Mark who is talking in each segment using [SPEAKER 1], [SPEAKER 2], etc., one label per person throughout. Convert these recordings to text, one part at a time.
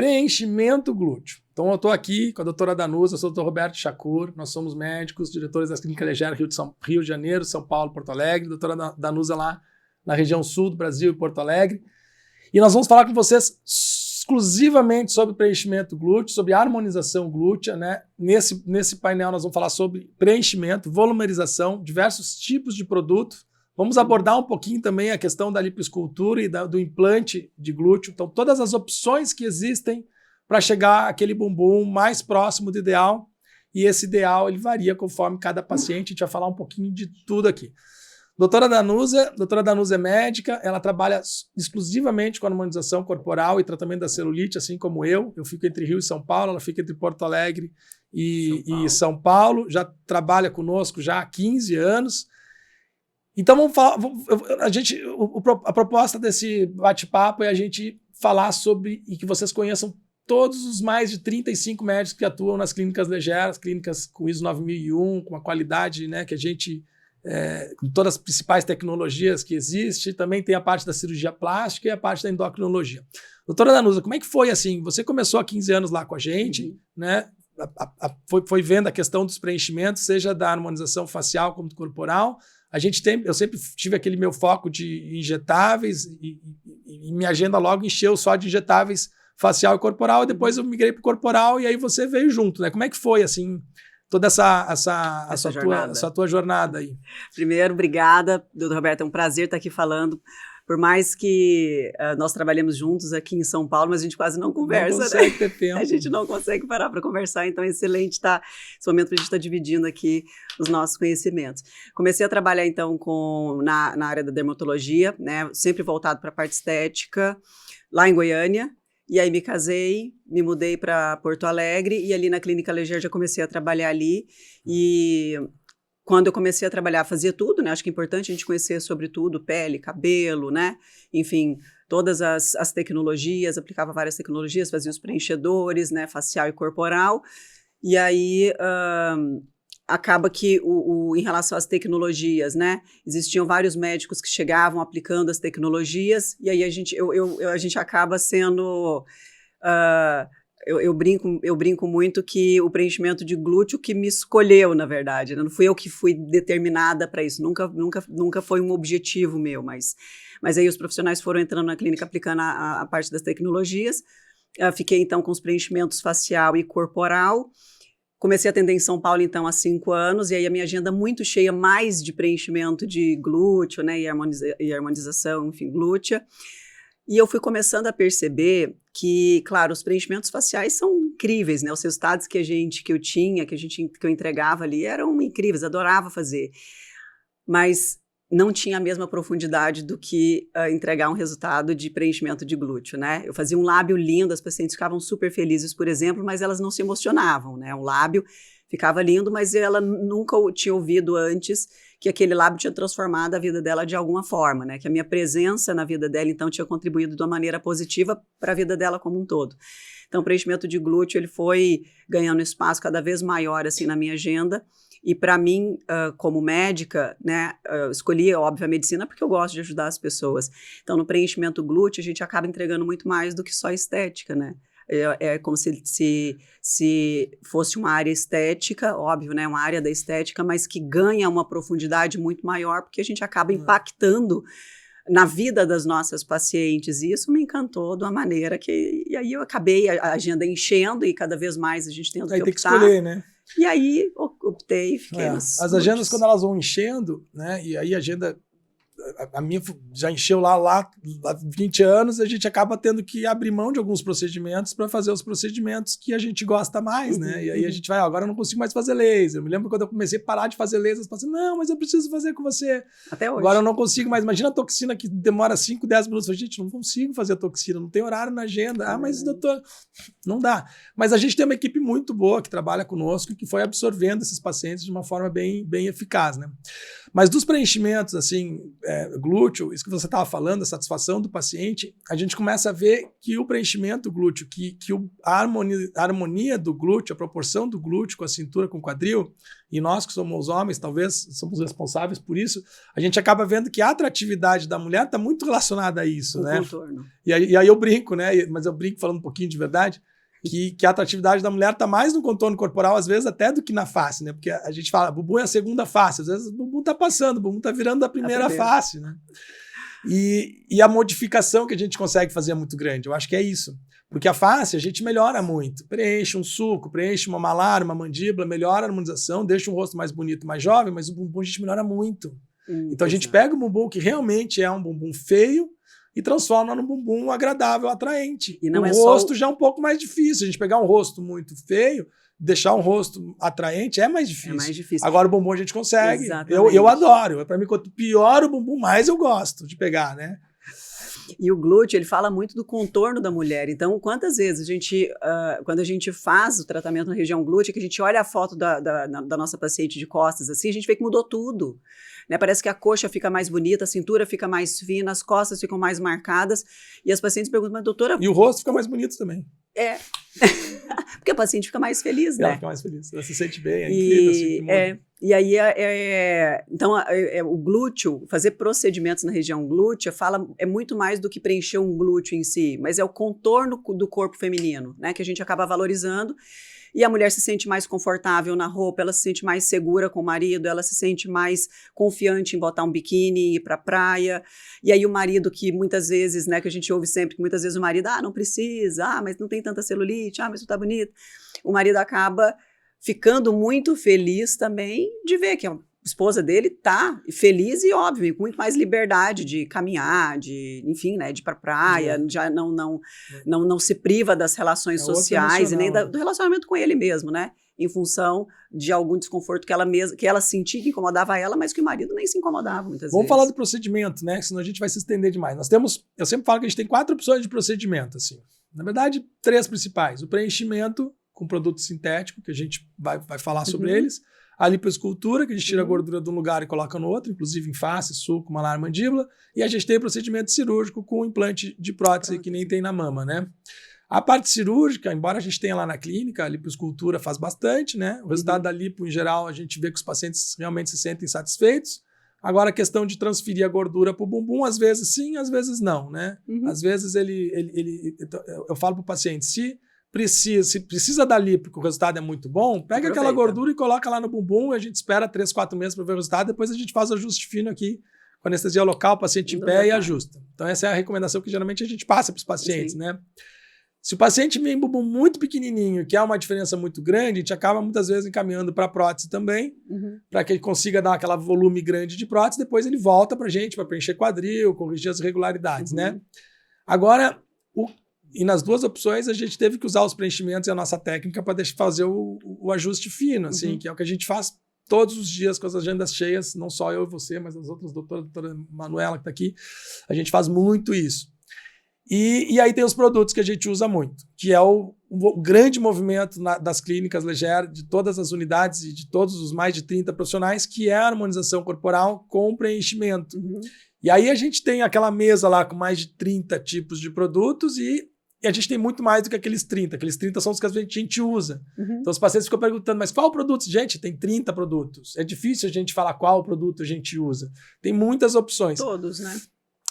[SPEAKER 1] Preenchimento glúteo. Então, eu estou aqui com a doutora Danusa, eu sou o doutor Roberto Chacur, nós somos médicos, diretores da Clínica Legera Rio de Janeiro, São Paulo, Porto Alegre, doutora Danusa lá na região sul do Brasil e Porto Alegre. E nós vamos falar com vocês exclusivamente sobre preenchimento glúteo, sobre harmonização glútea, né? Nesse painel nós vamos falar sobre preenchimento, volumerização, diversos tipos de produtos. Vamos abordar um pouquinho também a questão da lipoescultura e do implante de glúteo. Então, todas as opções que existem para chegar àquele bumbum mais próximo do ideal. E esse ideal ele varia conforme cada paciente. A gente vai falar um pouquinho de tudo aqui. Doutora Danusa é médica, ela trabalha exclusivamente com harmonização corporal e tratamento da celulite, assim como eu. Eu fico entre Rio e São Paulo, ela fica entre Porto Alegre e São Paulo. Já trabalha conosco já há 15 anos. Então, vamos falar, a proposta desse bate-papo é a gente falar sobre e que vocês conheçam todos os mais de 35 médicos que atuam nas clínicas Legeras, clínicas com ISO 9001, com a qualidade, né, que a gente, com todas as principais tecnologias que existem. Também tem a parte da cirurgia plástica e a parte da endocrinologia. Doutora Danusa, como é que foi assim? Você começou há 15 anos lá com a gente, né? Foi vendo a questão dos preenchimentos, seja da harmonização facial como corporal. Eu sempre tive aquele meu foco de injetáveis e minha agenda logo encheu só de injetáveis facial e corporal, e depois eu migrei para o corporal e aí você veio junto, né? Como é que foi, assim, toda essa tua jornada aí?
[SPEAKER 2] Primeiro, obrigada, doutor Roberto, é um prazer estar aqui falando. Por mais que nós trabalhemos juntos aqui em São Paulo, mas a gente quase não conversa,
[SPEAKER 1] não consegue ter tempo.
[SPEAKER 2] A gente não consegue parar para conversar, então é excelente esse momento para a gente estar dividindo aqui os nossos conhecimentos. Comecei a trabalhar, então, na área da dermatologia, né, sempre voltado para a parte estética, lá em Goiânia, e aí me casei, me mudei para Porto Alegre, e ali na Clínica Legera já comecei a trabalhar ali, e quando eu comecei a trabalhar, fazia tudo, né? Acho que é importante a gente conhecer sobre tudo, pele, cabelo, né? Enfim, todas as tecnologias, aplicava várias tecnologias, fazia os preenchedores, né? Facial e corporal. E aí, acaba que em relação às tecnologias, né? Existiam vários médicos que chegavam aplicando as tecnologias, e aí a gente acaba sendo... Eu brinco muito que o preenchimento de glúteo que me escolheu, na verdade, né? Não fui eu que fui determinada para isso, nunca foi um objetivo meu, mas aí os profissionais foram entrando na clínica aplicando a parte das tecnologias. Fiquei então com os preenchimentos facial e corporal. Comecei a atender em São Paulo, então, há 5 anos, e aí a minha agenda muito cheia, mais de preenchimento de glúteo, né, e harmonização, enfim, glútea. E eu fui começando a perceber que, claro, os preenchimentos faciais são incríveis, né? Os resultados que eu entregava ali eram incríveis, adorava fazer. Mas não tinha a mesma profundidade do que entregar um resultado de preenchimento de glúteo, né? Eu fazia um lábio lindo, as pacientes ficavam super felizes, por exemplo, mas elas não se emocionavam, né? O lábio ficava lindo, mas ela nunca tinha ouvido antes que aquele lábio tinha transformado a vida dela de alguma forma, né? Que a minha presença na vida dela, então, tinha contribuído de uma maneira positiva para a vida dela como um todo. Então, o preenchimento de glúteo, ele foi ganhando espaço cada vez maior, assim, na minha agenda. E para mim, como médica, né, escolhi, óbvio, a medicina porque eu gosto de ajudar as pessoas. Então, no preenchimento glúteo, a gente acaba entregando muito mais do que só estética, né? É como se fosse uma área estética, óbvio, né, uma área da estética, mas que ganha uma profundidade muito maior, porque a gente acaba impactando na vida das nossas pacientes, e isso me encantou de uma maneira que... E aí eu acabei a agenda enchendo, e cada vez mais a gente tendo que optar. Aí
[SPEAKER 1] tem que escolher, né?
[SPEAKER 2] E aí optei, fiquei nos
[SPEAKER 1] As agendas, quando elas vão enchendo, né, e aí a agenda... A minha já encheu lá 20 anos, a gente acaba tendo que abrir mão de alguns procedimentos para fazer os procedimentos que a gente gosta mais, né? E aí a gente vai, agora eu não consigo mais fazer laser. Eu me lembro quando eu comecei a parar de fazer laser, eu falei assim, não, mas eu preciso fazer com você.
[SPEAKER 2] Até hoje.
[SPEAKER 1] Agora eu não consigo mais. Imagina a toxina que demora 5, 10 minutos. Eu falei, gente, não consigo fazer a toxina, não tem horário na agenda. Ah, mas doutor, não dá. Mas a gente tem uma equipe muito boa que trabalha conosco e que foi absorvendo esses pacientes de uma forma bem eficaz, né? Mas dos preenchimentos, assim, glúteo, isso que você estava falando, a satisfação do paciente, a gente começa a ver que o preenchimento glúteo, a harmonia do glúteo, a proporção do glúteo com a cintura, com o quadril, e nós que somos homens, talvez somos responsáveis por isso, a gente acaba vendo que a atratividade da mulher está muito relacionada a isso, né?
[SPEAKER 2] Contorno.
[SPEAKER 1] E aí eu brinco, né? Mas eu brinco falando um pouquinho de verdade, que a atratividade da mulher está mais no contorno corporal, às vezes, até do que na face, né? Porque a gente fala, bumbum é a segunda face, às vezes o bumbum está passando, o bumbum está virando a primeira face, né? E a modificação que a gente consegue fazer é muito grande, eu acho que é isso. Porque a face a gente melhora muito, preenche um sulco, preenche uma malar, uma mandíbula, melhora a harmonização, deixa um rosto mais bonito, mais jovem, mas o bumbum a gente melhora muito. Então a gente pega um bumbum que realmente é um bumbum feio, e transforma num bumbum agradável, atraente. E não o rosto já é um pouco mais difícil. A gente pegar um rosto muito feio, deixar um rosto atraente é mais difícil. É mais difícil. Agora o bumbum a gente consegue. Eu adoro. Para mim, quanto pior o bumbum, mais eu gosto de pegar, né?
[SPEAKER 2] E o glúteo, ele fala muito do contorno da mulher. Então, quantas vezes a gente, quando a gente faz o tratamento na região glútea, que a gente olha a foto da nossa paciente de costas, assim, a gente vê que mudou tudo. Né? Parece que a coxa fica mais bonita, a cintura fica mais fina, as costas ficam mais marcadas. E as pacientes perguntam, mas doutora...
[SPEAKER 1] E o rosto fica mais bonito também.
[SPEAKER 2] Porque a paciente fica mais feliz, né?
[SPEAKER 1] Ela fica mais feliz, ela se sente bem, é incrível.
[SPEAKER 2] E aí, então, o glúteo, fazer procedimentos na região glútea, é muito mais do que preencher um glúteo em si, mas é o contorno do corpo feminino, né? Que a gente acaba valorizando. E a mulher se sente mais confortável na roupa, ela se sente mais segura com o marido, ela se sente mais confiante em botar um biquíni e ir pra praia. E aí o marido que muitas vezes, né, que a gente ouve sempre, que muitas vezes o marido, não precisa, mas não tem tanta celulite, mas tu tá bonito. O marido acaba ficando muito feliz também de ver que a esposa dele tá feliz e, óbvio, com muito mais liberdade de caminhar, enfim, né, de ir pra praia, já não se priva das relações sociais e nem do relacionamento com ele mesmo, né, em função de algum desconforto que ela sentia que incomodava ela, mas que o marido nem se incomodava muitas vezes.
[SPEAKER 1] Vamos falar do procedimento, né, senão a gente vai se estender demais. Eu sempre falo que a gente tem 4 opções de procedimento, assim. Na verdade, 3 principais. O preenchimento com produto sintético, que a gente vai falar sobre eles. A lipoescultura, que a gente tira a gordura de um lugar e coloca no outro, inclusive em face, sulco, malar, mandíbula. E a gente tem o procedimento cirúrgico com implante de prótese, que nem tem na mama, né? A parte cirúrgica, embora a gente tenha lá na clínica, a lipoescultura faz bastante, né? O resultado da lipo, em geral, a gente vê que os pacientes realmente se sentem satisfeitos. Agora, a questão de transferir a gordura para o bumbum, às vezes sim, às vezes não, né? Às vezes eu falo para o paciente, se precisa da lipo, porque o resultado é muito bom, pega aquela gordura e coloca lá no bumbum, a gente espera 3, 4 meses para ver o resultado, depois a gente faz o ajuste fino aqui, com anestesia local, o paciente em pé e ajusta. Então essa é a recomendação que geralmente a gente passa para os pacientes, né? Se o paciente vem em bumbum muito pequenininho, que é uma diferença muito grande, a gente acaba muitas vezes encaminhando para a prótese também, para que ele consiga dar aquele volume grande de prótese, depois ele volta para a gente, para preencher quadril, corrigir as irregularidades, né? Agora, e nas 2 opções, a gente teve que usar os preenchimentos e a nossa técnica para fazer o ajuste fino, assim, que é o que a gente faz todos os dias com as agendas cheias, não só eu e você, mas as outras doutoras, a doutora Manuela que está aqui, a gente faz muito isso. E aí tem os produtos que a gente usa muito, que é o grande movimento das clínicas Leger, de todas as unidades e de todos os mais de 30 profissionais, que é a harmonização corporal com preenchimento. E aí a gente tem aquela mesa lá com mais de 30 tipos de produtos e a gente tem muito mais do que aqueles 30. Aqueles 30 são os que a gente usa. Então os pacientes ficam perguntando, mas qual produto? Gente, tem 30 produtos. É difícil a gente falar qual produto a gente usa. Tem muitas opções.
[SPEAKER 2] Todos, né?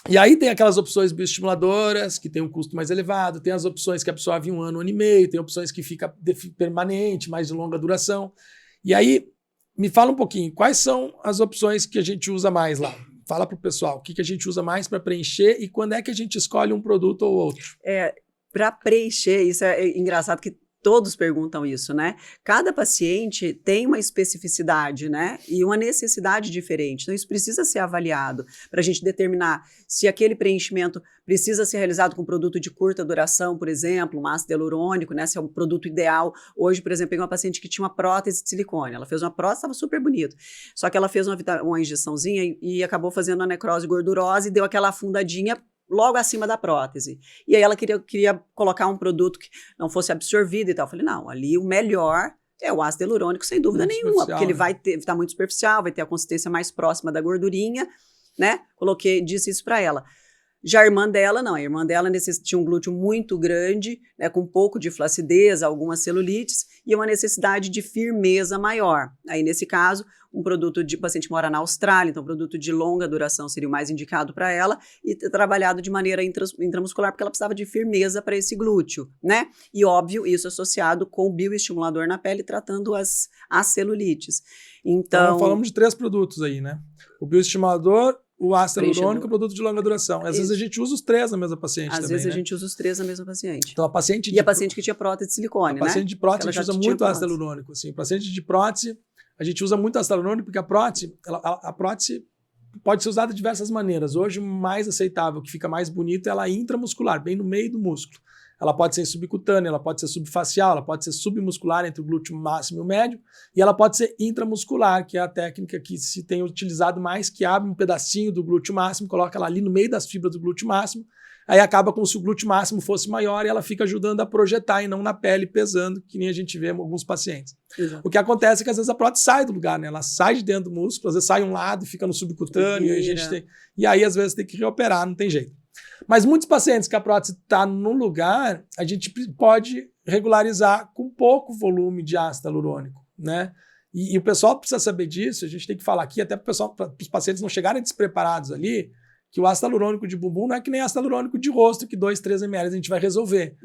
[SPEAKER 1] E aí tem aquelas opções bioestimuladoras, que tem um custo mais elevado, tem as opções que absorvem 1 ano, 1 ano e meio, tem opções que fica permanente, mais de longa duração. E aí, me fala um pouquinho, quais são as opções que a gente usa mais lá? Fala para o pessoal, o que a gente usa mais para preencher e quando é que a gente escolhe um produto ou outro?
[SPEAKER 2] Para preencher, isso é engraçado que todos perguntam isso, né? Cada paciente tem uma especificidade, né? E uma necessidade diferente. Então, isso precisa ser avaliado para a gente determinar se aquele preenchimento precisa ser realizado com produto de curta duração, por exemplo, um ácido hialurônico, né? Se é um produto ideal. Hoje, por exemplo, peguei uma paciente que tinha uma prótese de silicone. Ela fez uma prótese, estava super bonito. Só que ela fez uma injeçãozinha e acabou fazendo uma necrose gordurosa e deu aquela afundadinha logo acima da prótese. E aí ela queria colocar um produto que não fosse absorvido e tal. Eu falei, não, ali o melhor é o ácido hialurônico, sem dúvida nenhuma, porque ele vai estar muito superficial, vai ter a consistência mais próxima da gordurinha né? Disse isso para ela. Já a irmã dela, não. A irmã dela tinha um glúteo muito grande, né, com um pouco de flacidez, algumas celulites e uma necessidade de firmeza maior. Aí, nesse caso, um produto de paciente mora na Austrália, então um produto de longa duração seria o mais indicado para ela e trabalhado de maneira intramuscular, porque ela precisava de firmeza para esse glúteo, né? E, óbvio, isso associado com o bioestimulador na pele, tratando as celulites. Então,
[SPEAKER 1] falamos de 3 produtos aí, né? O bioestimulador, o ácido hialurônico e o produto de longa duração. Às vezes a gente usa os 3 na mesma paciente também,
[SPEAKER 2] Às vezes
[SPEAKER 1] né?
[SPEAKER 2] a gente usa os 3 na mesma paciente.
[SPEAKER 1] Então, a paciente
[SPEAKER 2] que tinha prótese de silicone, né?
[SPEAKER 1] A paciente de prótese, a gente usa muito ácido hialurônico. Assim. Paciente de prótese, a gente usa muito ácido hialurônico porque a prótese pode ser usada de diversas maneiras. Hoje, o mais aceitável, que fica mais bonito, é ela intramuscular, bem no meio do músculo. Ela pode ser subcutânea, ela pode ser subfacial, ela pode ser submuscular entre o glúteo máximo e o médio, e ela pode ser intramuscular, que é a técnica que se tem utilizado mais, que abre um pedacinho do glúteo máximo, coloca ela ali no meio das fibras do glúteo máximo, aí acaba como se o glúteo máximo fosse maior e ela fica ajudando a projetar e não na pele pesando, que nem a gente vê em alguns pacientes.
[SPEAKER 2] Exato.
[SPEAKER 1] O que acontece é que às vezes a prótese sai do lugar, né? Ela sai de dentro do músculo, às vezes sai um lado e fica no subcutâneo, e aí às vezes tem que reoperar, não tem jeito. Mas muitos pacientes que a prótese está no lugar, a gente pode regularizar com pouco volume de ácido hialurônico, né? E o pessoal precisa saber disso, a gente tem que falar aqui, até para os pacientes não chegarem despreparados ali, que o ácido hialurônico de bumbum não é que nem ácido hialurônico de rosto, que 2, 3 ml a gente vai resolver.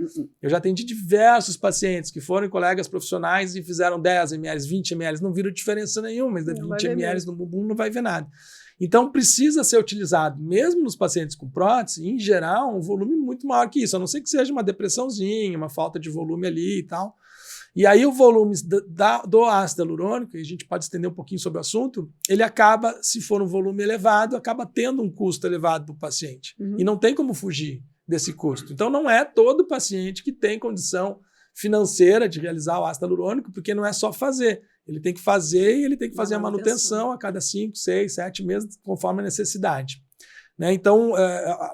[SPEAKER 1] Eu já atendi diversos pacientes que foram colegas profissionais e fizeram 10 ml, 20 ml, não viram diferença nenhuma, mas 20 ml no bumbum não vai ver nada. Então, precisa ser utilizado, mesmo nos pacientes com prótese, em geral, um volume muito maior que isso, a não ser que seja uma depressãozinha, uma falta de volume ali e tal. E aí o volume do ácido hialurônico, e a gente pode estender um pouquinho sobre o assunto, ele acaba, se for um volume elevado, acaba tendo um custo elevado para o paciente. E não tem como fugir desse custo. Então, não é todo paciente que tem condição financeira de realizar o ácido hialurônico, porque não é só fazer. Ele tem que fazer e ele tem que fazer a manutenção a cada 5, 6, 7 meses, conforme a necessidade. Né? Então,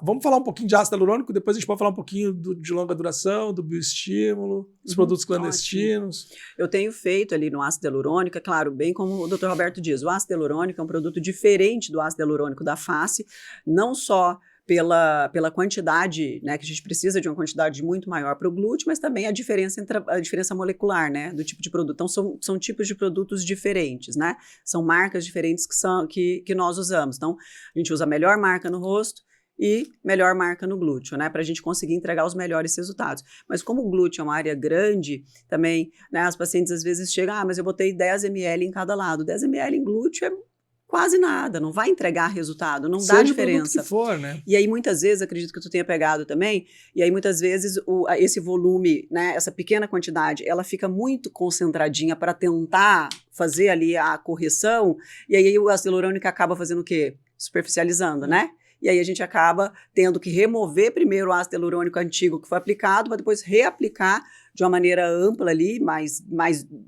[SPEAKER 1] vamos falar um pouquinho de ácido hialurônico, depois a gente pode falar um pouquinho de longa duração, do bioestímulo, dos produtos clandestinos.
[SPEAKER 2] Ótimo. Eu tenho feito ali no ácido hialurônico, é claro, bem como o Dr. Roberto diz, o ácido hialurônico é um produto diferente do ácido hialurônico da face, não só pela quantidade, né, que a gente precisa de uma quantidade muito maior para o glúteo, mas também a diferença molecular, né, do tipo de produto. Então, são tipos de produtos diferentes, né? São marcas diferentes que nós usamos. Então, a gente usa a melhor marca no rosto e melhor marca no glúteo, né, para a gente conseguir entregar os melhores resultados. Mas como o glúteo é uma área grande, também, né, as pacientes às vezes chegam, mas eu botei 10 ml em cada lado. 10 ml em glúteo é quase nada, não vai entregar resultado, não dá diferença.
[SPEAKER 1] Seja o produto que for, né?
[SPEAKER 2] E aí muitas vezes, acredito que tu tenha pegado também, e aí muitas vezes esse volume, né, essa pequena quantidade, ela fica muito concentradinha para tentar fazer ali a correção, e aí o ácido hialurônico acaba fazendo o quê? Superficializando, né? E aí a gente acaba tendo que remover primeiro o ácido hialurônico antigo que foi aplicado, para depois reaplicar de uma maneira ampla ali,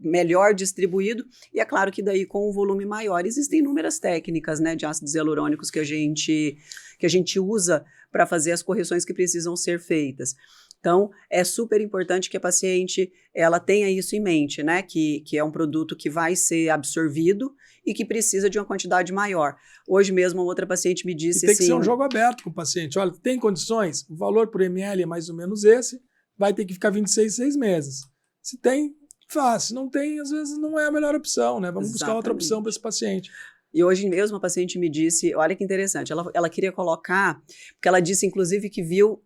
[SPEAKER 2] melhor distribuído. E é claro que daí com um volume maior existem inúmeras técnicas, né, de ácidos hialurônicos que a gente usa para fazer as correções que precisam ser feitas. Então, é super importante que a paciente ela tenha isso em mente, né? Que é um produto que vai ser absorvido e que precisa de uma quantidade maior. Hoje mesmo, uma outra paciente me disse
[SPEAKER 1] tem que ser um jogo aberto com o paciente. Olha, tem condições? O valor por ml é mais ou menos esse, vai ter que ficar 26, 6 meses. Se tem, faz. Se não tem, às vezes não é a melhor opção, né? Vamos buscar outra opção para esse paciente.
[SPEAKER 2] E hoje mesmo a paciente me disse, olha que interessante, ela queria colocar, porque ela disse inclusive que viu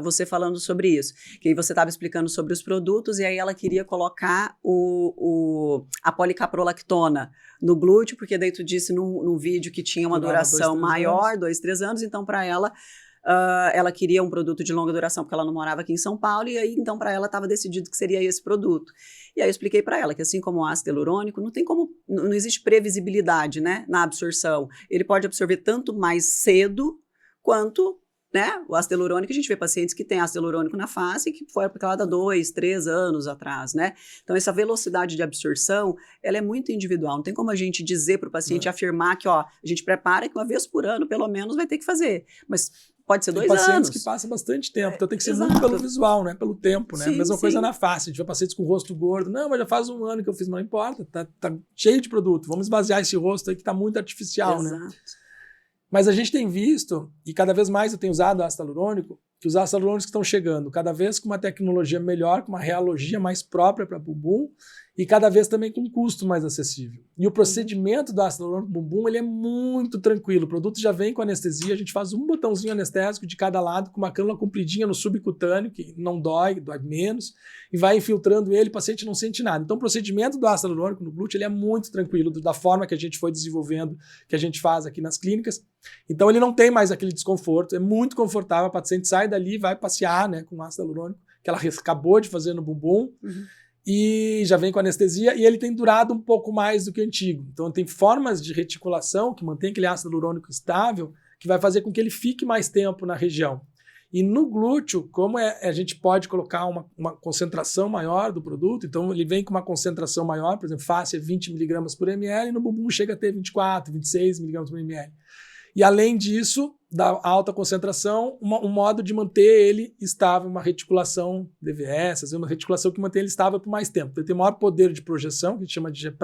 [SPEAKER 2] você falando sobre isso, que aí você estava explicando sobre os produtos e aí ela queria colocar a policaprolactona no glúteo, porque daí tu disse num vídeo que tinha uma duração maior, 2, 3 anos, então para ela queria um produto de longa duração, porque ela não morava aqui em São Paulo, e aí então para ela estava decidido que seria esse produto. E aí eu expliquei para ela que assim como o ácido hialurônico, não existe previsibilidade, né, na absorção. Ele pode absorver tanto mais cedo quanto, né, o ácido hialurônico. A gente vê pacientes que têm ácido hialurônico na face que foi aplicado há 2, 3 anos atrás, né? Então essa velocidade de absorção, ela é muito individual. Não tem como a gente dizer para o paciente, afirmar que, ó, a gente prepara que uma vez por ano, pelo menos, vai ter que fazer. Mas pode ser 2 anos. Tem
[SPEAKER 1] pacientes que passam bastante tempo, então tem que ser muito pelo visual, né? Pelo tempo, né?
[SPEAKER 2] Sim,
[SPEAKER 1] Mesma coisa na face. A gente vê pacientes com o rosto gordo. Não, mas já faz 1 ano que eu fiz, mas não importa. Tá cheio de produto. Vamos esvaziar esse rosto aí que tá muito artificial, né? Mas a gente tem visto, e cada vez mais eu tenho usado ácido hialurônico, que os ácidos hialurônicos estão chegando cada vez com uma tecnologia melhor, com uma realogia mais própria para bumbum e cada vez também com um custo mais acessível. E o procedimento do ácido hialurônico bumbum ele é muito tranquilo. O produto já vem com anestesia, a gente faz um botãozinho anestésico de cada lado com uma cânula compridinha no subcutâneo, que não dói menos, e vai infiltrando ele, o paciente não sente nada. Então o procedimento do ácido hialurônico no glúteo ele é muito tranquilo, da forma que a gente foi desenvolvendo, que a gente faz aqui nas clínicas. Então ele não tem mais aquele desconforto, é muito confortável, a paciente sai dali, vai passear, né, com ácido hialurônico, que ela acabou de fazer no bumbum, e já vem com anestesia, e ele tem durado um pouco mais do que o antigo. Então tem formas de reticulação que mantém aquele ácido hialurônico estável, que vai fazer com que ele fique mais tempo na região. E no glúteo, como a gente pode colocar uma concentração maior do produto, então ele vem com uma concentração maior, por exemplo, fácil é 20 mg por ml, e no bumbum chega a ter 24, 26 mg por ml. E além disso, da alta concentração, um modo de manter ele estável, uma reticulação DVS, uma reticulação que mantém ele estável por mais tempo. Então, ele tem maior poder de projeção, que a gente chama de G',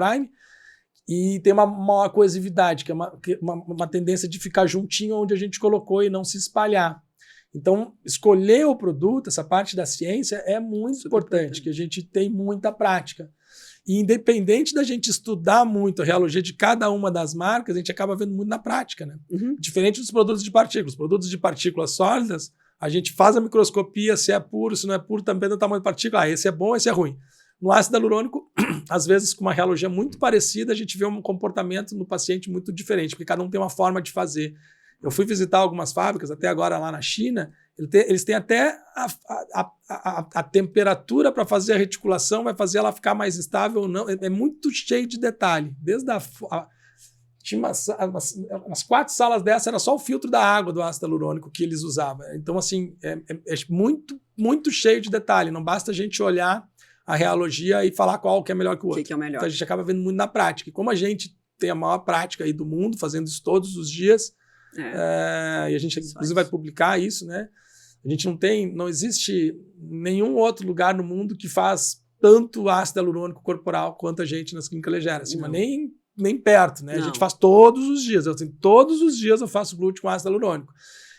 [SPEAKER 1] e tem uma maior coesividade, que é uma tendência de ficar juntinho onde a gente colocou e não se espalhar. Então, escolher o produto, essa parte da ciência, é muito importante, que a gente tem muita prática. E independente da gente estudar muito a realogia de cada uma das marcas, a gente acaba vendo muito na prática, né? Diferente dos produtos de partículas. Produtos de partículas sólidas, a gente faz a microscopia, se é puro, se não é puro, também do tamanho da partícula. Esse é bom, esse é ruim. No ácido hialurônico, às vezes com uma realogia muito parecida, a gente vê um comportamento no paciente muito diferente, porque cada um tem uma forma de fazer. Eu fui visitar algumas fábricas, até agora lá na China, eles têm até a temperatura para fazer a reticulação, vai fazer ela ficar mais estável ou não. É muito cheio de detalhe. Desde tinha umas 4 salas dessas, era só o filtro da água do ácido hialurônico que eles usavam. Então, assim, é muito, muito cheio de detalhe. Não basta a gente olhar a realogia e falar qual que é melhor que o outro.
[SPEAKER 2] Que é o melhor.
[SPEAKER 1] Então, a gente acaba vendo muito na prática. E como a gente tem a maior prática aí do mundo, fazendo isso todos os dias, e a gente inclusive vai publicar isso, né? A gente não existe nenhum outro lugar no mundo que faz tanto ácido hialurônico corporal quanto a gente nas clínicas legeiras, assim, mas nem perto, né? Não. A gente faz todos os dias, todos os dias eu faço glúteo com ácido hialurônico.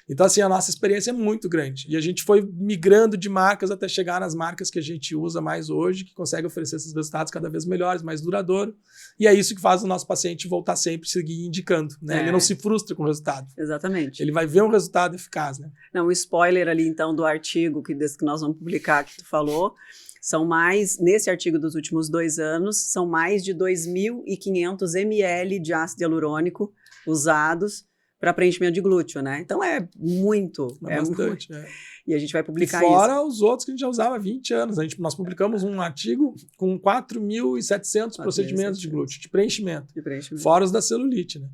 [SPEAKER 1] Então, assim, a nossa experiência é muito grande. E a gente foi migrando de marcas até chegar nas marcas que a gente usa mais hoje, que consegue oferecer esses resultados cada vez melhores, mais duradouro. E é isso que faz o nosso paciente voltar sempre, seguir indicando, né? Ele não se frustra com o resultado.
[SPEAKER 2] Exatamente.
[SPEAKER 1] Ele vai ver um resultado eficaz, né?
[SPEAKER 2] Não, um spoiler ali, então, do artigo desse que nós vamos publicar, que tu falou, são mais, nesse artigo dos últimos 2 anos, são mais de 2.500 ml de ácido hialurônico usados para preenchimento de glúteo, né? Então é muito.
[SPEAKER 1] É bastante.
[SPEAKER 2] E a gente vai publicar
[SPEAKER 1] isso. Fora os outros que a gente já usava há 20 anos. Nós publicamos um artigo com 4.700 procedimentos de glúteo, de preenchimento. Fora os da celulite, né?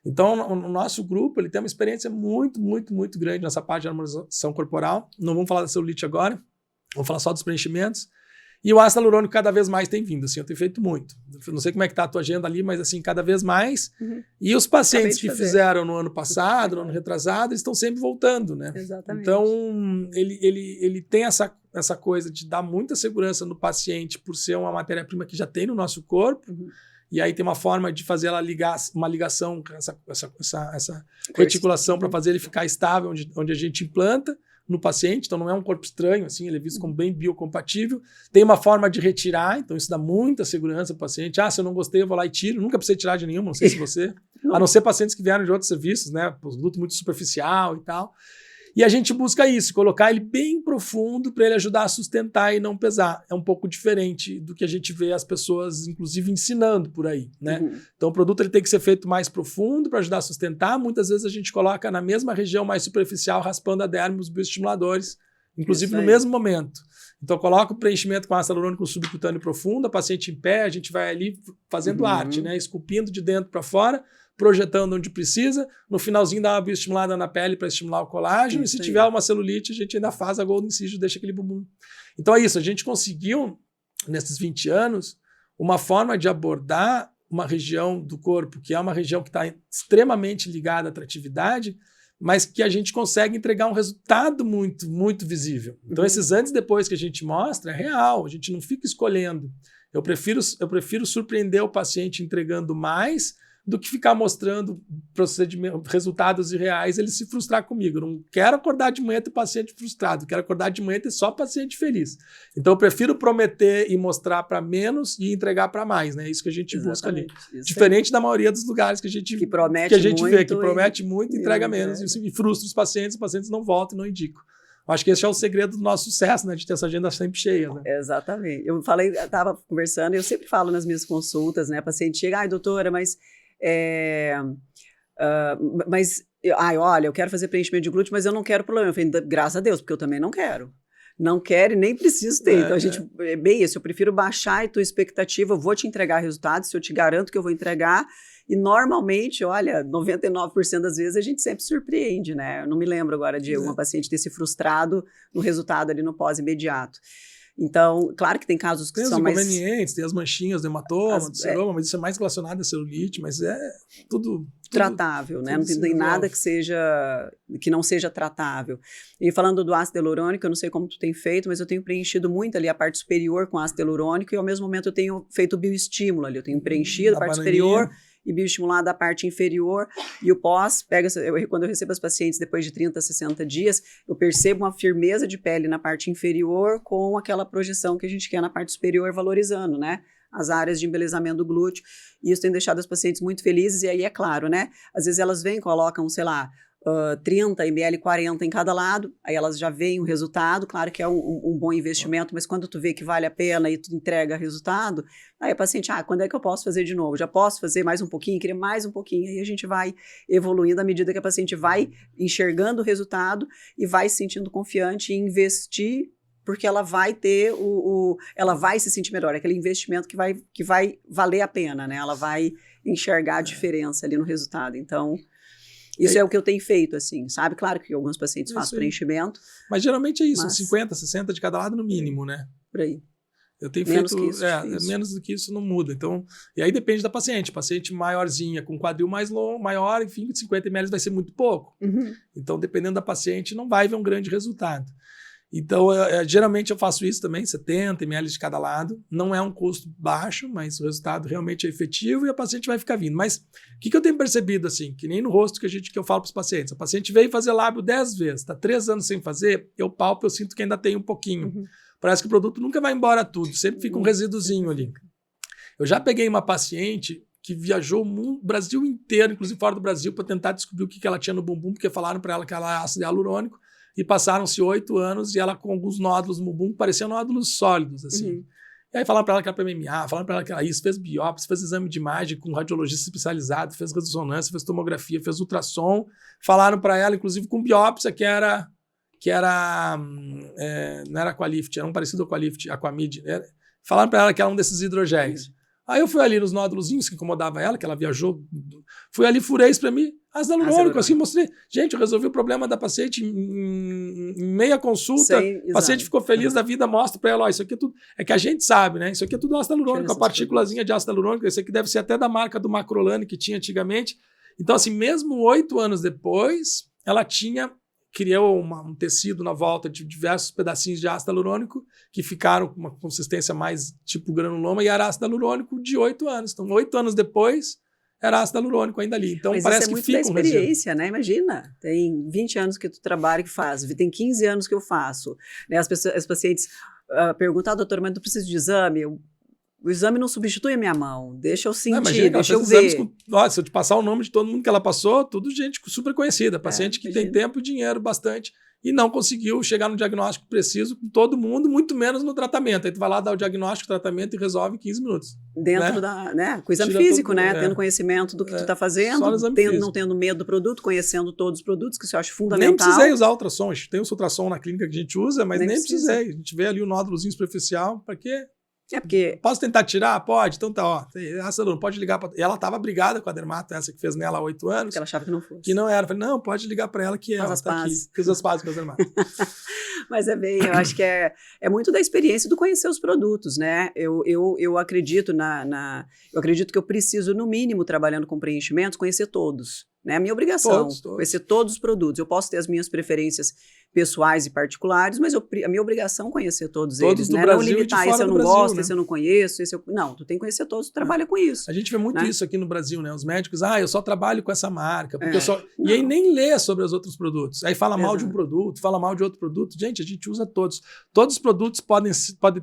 [SPEAKER 1] Então, o nosso grupo ele tem uma experiência muito, muito, muito grande nessa parte de harmonização corporal. Não vamos falar da celulite agora, vamos falar só dos preenchimentos. E o ácido hialurônico cada vez mais tem vindo, assim, eu tenho feito muito. Eu não sei como é que está a tua agenda ali, mas assim, cada vez mais. E os pacientes que fizeram no ano passado, no ano retrasado, eles estão sempre voltando, né?
[SPEAKER 2] Exatamente.
[SPEAKER 1] Então, ele tem essa coisa de dar muita segurança no paciente por ser uma matéria-prima que já tem no nosso corpo. E aí tem uma forma de fazer ela uma ligação, essa reticulação para fazer ele ficar estável onde a gente implanta no paciente, então não é um corpo estranho, assim, ele é visto como bem biocompatível. Tem uma forma de retirar, então isso dá muita segurança para o paciente. Se eu não gostei, eu vou lá e tiro. Nunca precisei tirar de nenhuma, não sei se você. A não ser pacientes que vieram de outros serviços, né? Produto muito superficial e tal. E a gente busca isso, colocar ele bem profundo para ele ajudar a sustentar e não pesar. É um pouco diferente do que a gente vê as pessoas, inclusive, ensinando por aí, né? Então o produto ele tem que ser feito mais profundo para ajudar a sustentar. Muitas vezes a gente coloca na mesma região mais superficial, raspando a derme os bioestimuladores, inclusive no mesmo momento. Então coloca o preenchimento com ácido hialurônico subcutâneo profundo, a paciente em pé, a gente vai ali fazendo arte, né? Esculpindo de dentro para fora, projetando onde precisa, no finalzinho dá uma bioestimulada na pele para estimular o colágeno, e se tiver uma celulite, a gente ainda faz a golden incision, deixa aquele bumbum. Então é isso, a gente conseguiu, nesses 20 anos, uma forma de abordar uma região do corpo, que é uma região que está extremamente ligada à atratividade, mas que a gente consegue entregar um resultado muito, muito visível. Então esses antes e depois que a gente mostra é real, a gente não fica escolhendo. Eu prefiro surpreender o paciente entregando mais do que ficar mostrando resultados irreais, ele se frustrar comigo. Eu não quero acordar de manhã e ter paciente frustrado, quero acordar de manhã e ter só paciente feliz. Então eu prefiro prometer e mostrar para menos e entregar para mais, né? Isso que a gente busca ali. Diferente da maioria dos lugares que a gente vê, que promete muito e entrega menos e frustra os pacientes não voltam e não indicam. Acho que esse é o segredo do nosso sucesso, né? De ter essa agenda sempre cheia, né?
[SPEAKER 2] Exatamente. Eu estava conversando, eu sempre falo nas minhas consultas, né? A paciente chega, ai, doutora, olha, eu quero fazer preenchimento de glúteo, mas eu não quero problema. Eu falei, graças a Deus, porque eu também não quero. Não quero e nem preciso ter. Então, é bem isso. Eu prefiro baixar a tua expectativa, eu vou te entregar resultados, se eu te garanto que eu vou entregar. E normalmente, olha, 99% das vezes a gente sempre surpreende, né? Eu não me lembro agora de uma paciente ter se frustrado no resultado ali no pós-imediato. Então, claro que tem casos que são mais...
[SPEAKER 1] Tem os inconvenientes, tem as manchinhas do hematoma, do seroma, mas isso é mais relacionado à celulite, mas é tudo
[SPEAKER 2] tratável, né? Não tem nada que não seja tratável. E falando do ácido hialurônico, eu não sei como tu tem feito, mas eu tenho preenchido muito ali a parte superior com ácido hialurônico e ao mesmo momento eu tenho feito bioestímulo ali, eu tenho preenchido a parte superior e bioestimulado a parte inferior, e o pós, quando eu recebo as pacientes depois de 30, 60 dias, eu percebo uma firmeza de pele na parte inferior com aquela projeção que a gente quer na parte superior, valorizando, né? As áreas de embelezamento do glúteo, e isso tem deixado as pacientes muito felizes, e aí é claro, né? Às vezes elas vêm, colocam, sei lá, 30 ml, 40 em cada lado, aí elas já veem o resultado, claro que é um bom investimento, mas quando tu vê que vale a pena e tu entrega resultado, aí a paciente, quando é que eu posso fazer de novo? Já posso fazer mais um pouquinho, queria mais um pouquinho, aí a gente vai evoluindo à medida que a paciente vai enxergando o resultado e vai se sentindo confiante em investir, porque ela vai ter ela vai se sentir melhor, aquele investimento que vai valer a pena, né? Ela vai enxergar a diferença ali no resultado, então... Isso é o que eu tenho feito, assim, sabe? Claro que alguns pacientes fazem preenchimento.
[SPEAKER 1] Mas geralmente é isso, 50, 60 de cada lado no mínimo, né?
[SPEAKER 2] Por aí.
[SPEAKER 1] Eu tenho feito... menos do que isso não muda. Então, e aí depende da paciente. Paciente maiorzinha, com quadril mais longo, maior, enfim, 50 ml vai ser muito pouco.
[SPEAKER 2] Uhum.
[SPEAKER 1] Então, dependendo da paciente, não vai ver um grande resultado. Então, geralmente eu faço isso também, 70 ml de cada lado. Não é um custo baixo, mas o resultado realmente é efetivo e a paciente vai ficar vindo. Mas o que eu tenho percebido, assim, que nem no rosto que eu falo para os pacientes, a paciente veio fazer lábio 10 vezes, está 3 anos sem fazer, eu palpo, eu sinto que ainda tem um pouquinho.
[SPEAKER 2] Uhum.
[SPEAKER 1] Parece que o produto nunca vai embora tudo, sempre fica um residuzinho ali. Eu já peguei uma paciente que viajou o Brasil inteiro, inclusive fora do Brasil, para tentar descobrir o que ela tinha no bumbum, porque falaram para ela que ela é ácido hialurônico, e passaram-se 8 anos e ela com alguns nódulos no bumbum, pareciam nódulos sólidos, assim.
[SPEAKER 2] Uhum.
[SPEAKER 1] E aí falaram para ela que era PMMA, falaram para ela que era isso, fez biópsia, fez exame de imagem com radiologista especializado, fez ressonância, fez tomografia, fez ultrassom. Falaram para ela, inclusive, com biópsia, que era não era Aqualift, era um parecido ao Aqualift, Aquamid. Falaram para ela que era um desses hidrogéis. Aí eu fui ali nos nódulozinhos que incomodava ela, que ela viajou, fui ali, furei isso para mim, ácido hialurônico, assim, mostrei. Gente, eu resolvi o problema da paciente em meia consulta, a paciente ficou feliz da vida, mostra para ela, isso aqui é tudo, é que a gente sabe, né, isso aqui é tudo ácido hialurônico, a partículazinha de ácido hialurônico, esse aqui deve ser até da marca do Macrolane que tinha antigamente. Então, assim, mesmo 8 anos depois, ela criou um tecido na volta de diversos pedacinhos de ácido hialurônico que ficaram com uma consistência mais tipo granuloma e era ácido hialurônico de 8 anos. Então, 8 anos depois, era ácido hialurônico ainda ali. Então,
[SPEAKER 2] mas
[SPEAKER 1] parece
[SPEAKER 2] isso é
[SPEAKER 1] que fica
[SPEAKER 2] muito da experiência, né? Imagina, tem 20 anos que tu trabalha que faz, tem 15 anos que eu faço. Né? As pacientes perguntam, doutora, mas tu precisa de exame? O exame não substitui a minha mão, deixa eu sentir, deixa eu ver.
[SPEAKER 1] Se eu te passar o nome de todo mundo que ela passou, tudo gente super conhecida, paciente que tem tempo e dinheiro bastante e não conseguiu chegar no diagnóstico preciso com todo mundo, muito menos no tratamento. Aí tu vai lá dar o diagnóstico, tratamento e resolve em 15 minutos.
[SPEAKER 2] Dentro com o exame físico, né? Tendo conhecimento do que tu tá fazendo, não tendo medo do produto, conhecendo todos os produtos, que isso eu acho fundamental.
[SPEAKER 1] Nem precisei usar ultrassom, tem o ultrassom na clínica que a gente usa, mas nem precisei. A gente vê ali o nódulozinho superficial, para quê?
[SPEAKER 2] Porque...
[SPEAKER 1] Posso tentar tirar? Pode. Então tá, ó. Essa pode ligar pra... E ela tava brigada com a dermato, essa que fez nela há 8 anos.
[SPEAKER 2] Porque ela achava que não fosse.
[SPEAKER 1] Que não era. Eu falei, não, pode ligar pra ela que ela tá aqui. Fiz as pazes com a dermato.
[SPEAKER 2] Mas eu acho que é muito da experiência do conhecer os produtos, né? Eu acredito eu acredito que eu preciso, no mínimo, trabalhando com preenchimentos, conhecer todos. né? A minha obrigação,
[SPEAKER 1] Todos.
[SPEAKER 2] conhecer todos os produtos. Eu posso ter as minhas preferências pessoais e particulares, mas a minha obrigação é conhecer todos eles,
[SPEAKER 1] do
[SPEAKER 2] né?
[SPEAKER 1] Brasil
[SPEAKER 2] Não limitar,
[SPEAKER 1] e de fora
[SPEAKER 2] esse eu
[SPEAKER 1] do
[SPEAKER 2] não
[SPEAKER 1] Brasil,
[SPEAKER 2] gosto,
[SPEAKER 1] né?
[SPEAKER 2] esse eu não conheço, não, tu tem que conhecer todos, tu trabalha com isso.
[SPEAKER 1] A gente vê muito
[SPEAKER 2] né?
[SPEAKER 1] isso aqui no Brasil, né? Os médicos, eu só trabalho com essa marca, porque eu só...
[SPEAKER 2] Não.
[SPEAKER 1] E aí nem lê sobre os outros produtos. Aí fala mal de um
[SPEAKER 2] Exato.
[SPEAKER 1] produto, fala mal de outro produto. Gente, a gente usa todos. Todos os produtos podem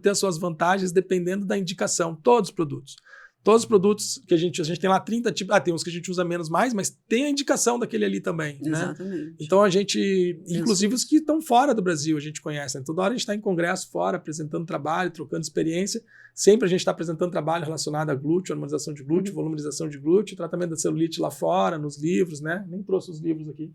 [SPEAKER 1] ter as suas vantagens dependendo da indicação. Todos os produtos. Todos os produtos que a gente tem lá 30 tipos. Tem uns que a gente usa menos mais, mas tem a indicação daquele ali também.
[SPEAKER 2] Exatamente.
[SPEAKER 1] Né? Então a gente, inclusive os que estão fora do Brasil, a gente conhece. Né? Toda hora a gente está em congresso fora, apresentando trabalho, trocando experiência. Sempre a gente está apresentando trabalho relacionado a glúteo, harmonização de glúteo, voluminização de glúteo, tratamento da celulite lá fora, nos livros, né? Nem trouxe os livros aqui.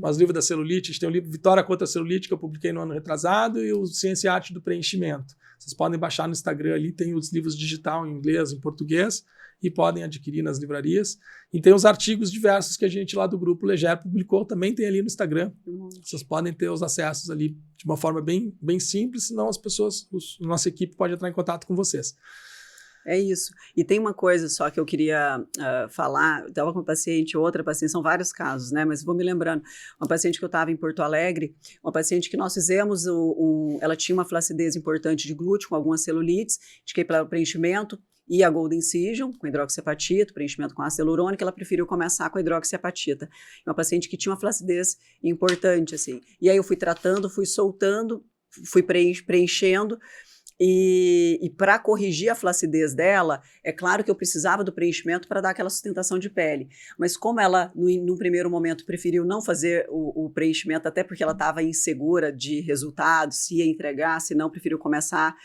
[SPEAKER 1] Mas o livro da celulite, a gente tem o livro Vitória contra a Celulite, que eu publiquei no ano retrasado, e o Ciência e Arte do Preenchimento. Vocês podem baixar no Instagram ali, tem os livros digital em inglês, em português, e podem adquirir nas livrarias. E tem os artigos diversos que a gente lá do Grupo Leger publicou, também tem ali no Instagram. Vocês podem ter os acessos ali de uma forma bem, bem simples, senão as pessoas, nossa equipe pode entrar em contato com vocês.
[SPEAKER 2] É isso. E tem uma coisa só que eu queria falar. Eu estava com uma paciente, outra paciente, são vários casos, né? Mas vou me lembrando. Uma paciente que eu estava em Porto Alegre, uma paciente que nós fizemos, ela tinha uma flacidez importante de glúteo, com algumas celulites, indiquei para o preenchimento e a Golden Incision, com hidroxiapatita, preenchimento com ácido hialurônico, ela preferiu começar com a hidroxiapatita. Uma paciente que tinha uma flacidez importante, assim. E aí eu fui tratando, fui soltando, fui preenchendo. E para corrigir a flacidez dela, é claro que eu precisava do preenchimento para dar aquela sustentação de pele. Mas como ela, no primeiro momento, preferiu não fazer o preenchimento, até porque ela estava insegura de resultado, se ia entregar, se não, preferiu começar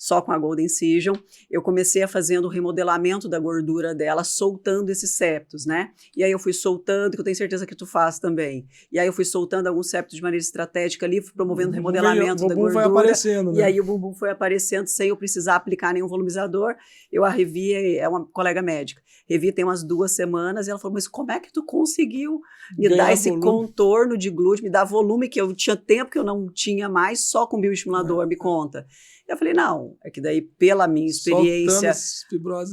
[SPEAKER 2] só com a Golden Incision, eu comecei a fazendo o remodelamento da gordura dela, soltando esses septos, né? E aí eu fui soltando, que eu tenho certeza que tu faz também. E aí eu fui soltando alguns septos de maneira estratégica ali, fui promovendo o remodelamento da gordura. Foi aparecendo, né? E aí o bumbum foi aparecendo sem eu precisar aplicar nenhum volumizador. A Revi é uma colega médica. Revi tem umas 2 semanas e ela falou, mas como é que tu conseguiu me dar esse contorno de glúteo, me dar volume que eu tinha tempo que eu não tinha mais, só com bioestimulador, me conta. Eu falei, não, é que daí pela minha experiência,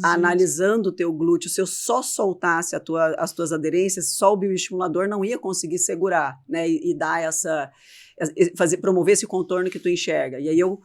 [SPEAKER 2] analisando o teu glúteo, se eu só soltasse as tuas aderências, só o bioestimulador não ia conseguir segurar, né, e dar promover esse contorno que tu enxerga. E aí eu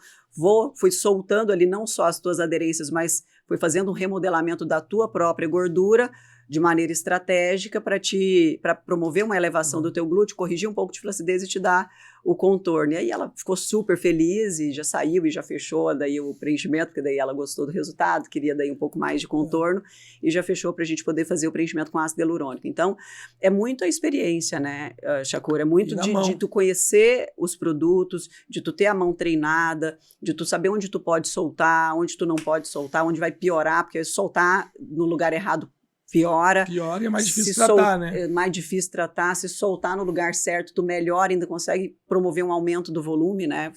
[SPEAKER 2] fui soltando ali não só as tuas aderências, mas fui fazendo um remodelamento da tua própria gordura, de maneira estratégica para promover uma elevação do teu glúteo, corrigir um pouco de flacidez e te dar o contorno. E aí ela ficou super feliz e já saiu e já fechou daí o preenchimento, porque daí ela gostou do resultado, queria daí um pouco mais de contorno e já fechou para a gente poder fazer o preenchimento com ácido hialurônico. Então, é muito a experiência, né, Shakur? É muito de tu conhecer os produtos, de tu ter a mão treinada, de tu saber onde tu pode soltar, onde tu não pode soltar, onde vai piorar, porque soltar no lugar errado piora
[SPEAKER 1] e é mais difícil tratar, né?
[SPEAKER 2] É mais difícil tratar. Se soltar no lugar certo, tu melhora, ainda consegue promover um aumento do volume, né?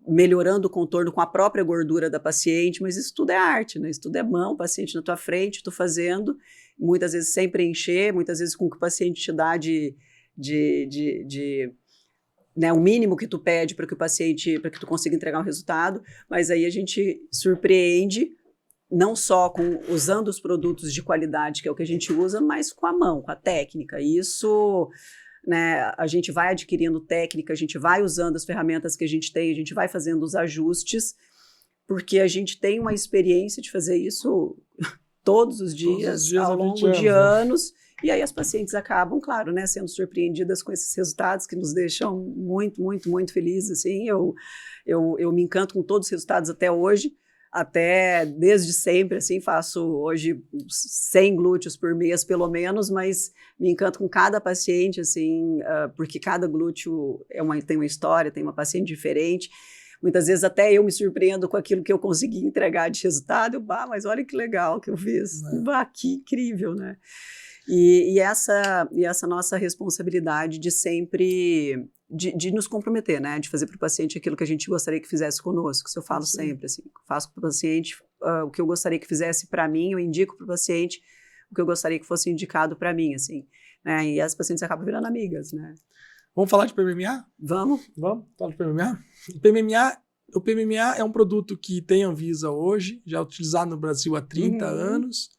[SPEAKER 2] Melhorando o contorno com a própria gordura da paciente, mas isso tudo é arte, né? Isso tudo é mão, paciente na tua frente, tu fazendo, muitas vezes sem preencher, muitas vezes com o que o paciente te dá né, o mínimo que tu pede para que tu consiga entregar um resultado, mas aí a gente surpreende não só usando os produtos de qualidade, que é o que a gente usa, mas com a mão, com a técnica. Isso, né, a gente vai adquirindo técnica, a gente vai usando as ferramentas que a gente tem, a gente vai fazendo os ajustes, porque a gente tem uma experiência de fazer isso todos os dias ao longo de anos. E aí as pacientes acabam, claro, né, sendo surpreendidas com esses resultados que nos deixam muito, muito, muito felizes. Assim. Eu me encanto com todos os resultados até hoje. Até desde sempre, assim, faço hoje 100 glúteos por mês, pelo menos, mas me encanto com cada paciente, assim, porque cada glúteo tem uma história, tem uma paciente diferente. Muitas vezes até eu me surpreendo com aquilo que eu consegui entregar de resultado. Mas olha que legal que eu fiz. Que incrível, né? E essa nossa responsabilidade de sempre... De nos comprometer, né? De fazer para o paciente aquilo que a gente gostaria que fizesse conosco. Isso eu falo sempre, assim. Faço para o paciente o que eu gostaria que fizesse para mim, eu indico para o paciente o que eu gostaria que fosse indicado para mim, assim. Né? E as pacientes acabam virando amigas, né?
[SPEAKER 1] Vamos falar de PMMA?
[SPEAKER 2] Vamos
[SPEAKER 1] falar de PMMA? O PMMA é um produto que tem Anvisa hoje, já é utilizado no Brasil há 30 anos.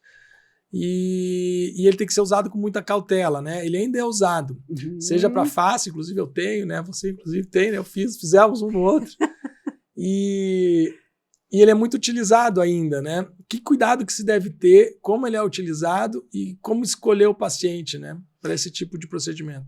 [SPEAKER 1] E e ele tem que ser usado com muita cautela, né? Ele ainda é usado, seja para face, inclusive eu tenho, né? Você inclusive tem, né? Fizemos um no outro. E ele é muito utilizado ainda, né? Que cuidado que se deve ter, como ele é utilizado e como escolher o paciente, né? Para esse tipo de procedimento.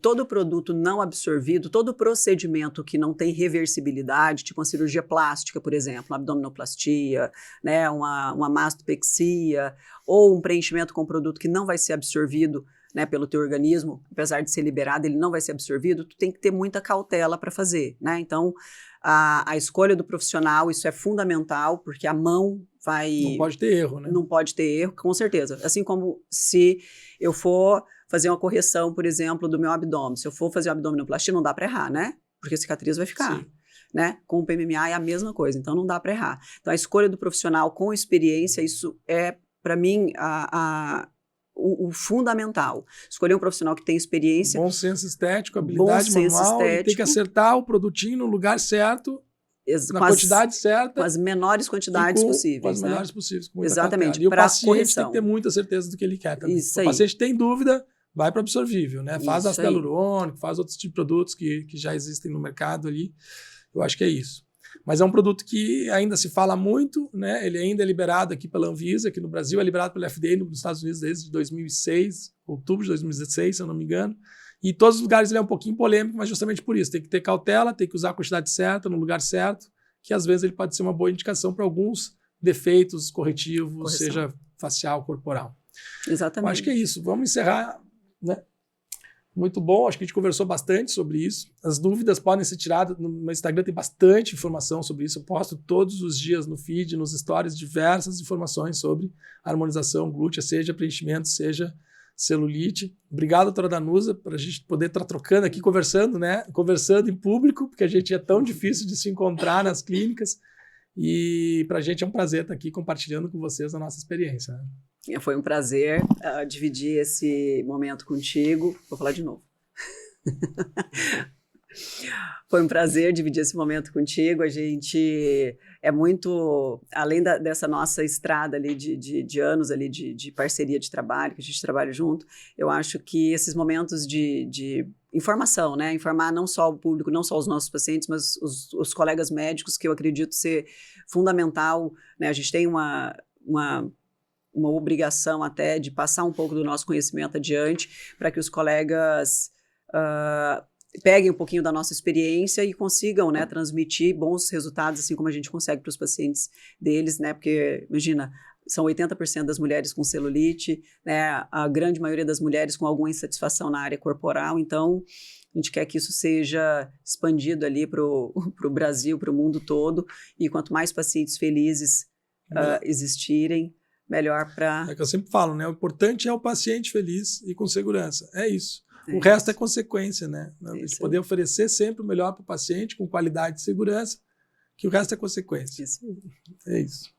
[SPEAKER 2] Todo produto não absorvido, todo procedimento que não tem reversibilidade, tipo uma cirurgia plástica, por exemplo, uma abdominoplastia, né, uma mastopexia, ou um preenchimento com um produto que não vai ser absorvido, né, pelo teu organismo, apesar de ser liberado, ele não vai ser absorvido, tu tem que ter muita cautela para fazer, né? Então, a escolha do profissional, isso é fundamental, porque a mão vai...
[SPEAKER 1] Não pode ter erro, né?
[SPEAKER 2] Não pode ter erro, com certeza. Assim como se eu for fazer uma correção, por exemplo, do meu abdômen. Se eu for fazer uma abdominoplastia, não dá para errar, né? Porque a cicatriz vai ficar. Sim. Né? Com o PMMA é a mesma coisa, então não dá para errar. Então, a escolha do profissional com experiência, isso é, para mim, o fundamental. Escolher um profissional que tem experiência.
[SPEAKER 1] Bom senso estético, habilidade manual, e tem que acertar o produtinho no lugar certo, na quantidade certa.
[SPEAKER 2] Com as menores quantidades possíveis.
[SPEAKER 1] Com as menores possíveis. Com
[SPEAKER 2] exatamente.
[SPEAKER 1] E o paciente tem que ter muita certeza do que ele quer também.
[SPEAKER 2] Isso
[SPEAKER 1] o paciente tem dúvida, vai para absorvível, né? Faz
[SPEAKER 2] isso
[SPEAKER 1] ácido hialurônico, faz outros tipos de produtos que já existem no mercado ali. Eu acho que é isso. Mas é um produto que ainda se fala muito, né? Ele ainda é liberado aqui pela Anvisa, aqui no Brasil, é liberado pela FDA nos Estados Unidos desde 2006, outubro de 2016, se eu não me engano. E em todos os lugares ele é um pouquinho polêmico, mas justamente por isso. Tem que ter cautela, tem que usar a quantidade certa, no lugar certo, que às vezes ele pode ser uma boa indicação para alguns defeitos corretivos, seja facial, corporal.
[SPEAKER 2] Exatamente.
[SPEAKER 1] Eu acho que é isso. Vamos encerrar, né? Muito bom, acho que a gente conversou bastante sobre isso. As dúvidas podem ser tiradas. No meu Instagram tem bastante informação sobre isso. Eu posto todos os dias no feed, nos stories, diversas informações sobre harmonização glútea, seja preenchimento, seja celulite. Obrigado, doutora Danusa, por a gente poder estar trocando aqui, conversando, né? Conversando em público, porque a gente é tão difícil de se encontrar nas clínicas. E para a gente é um prazer estar aqui compartilhando com vocês a nossa experiência, né?
[SPEAKER 2] Foi um prazer dividir esse momento contigo. Vou falar de novo. Foi um prazer dividir esse momento contigo. A gente é muito, além dessa nossa estrada ali de anos ali de parceria de trabalho, que a gente trabalha junto, eu acho que esses momentos de informação, né? Informar não só o público, não só os nossos pacientes, mas os colegas médicos, que eu acredito ser fundamental, né? A gente tem uma obrigação até de passar um pouco do nosso conhecimento adiante para que os colegas peguem um pouquinho da nossa experiência e consigam, né, transmitir bons resultados, assim como a gente consegue para os pacientes deles, né, porque, imagina, são 80% das mulheres com celulite, né, a grande maioria das mulheres com alguma insatisfação na área corporal, então a gente quer que isso seja expandido ali para o Brasil, para o mundo todo, e quanto mais pacientes felizes existirem, melhor para...
[SPEAKER 1] É que eu sempre falo, né? O importante é o paciente feliz e com segurança. É isso. O resto é consequência, né? A gente poder oferecer sempre o melhor para o paciente, com qualidade e segurança, que o resto é consequência.
[SPEAKER 2] Isso.
[SPEAKER 1] É isso.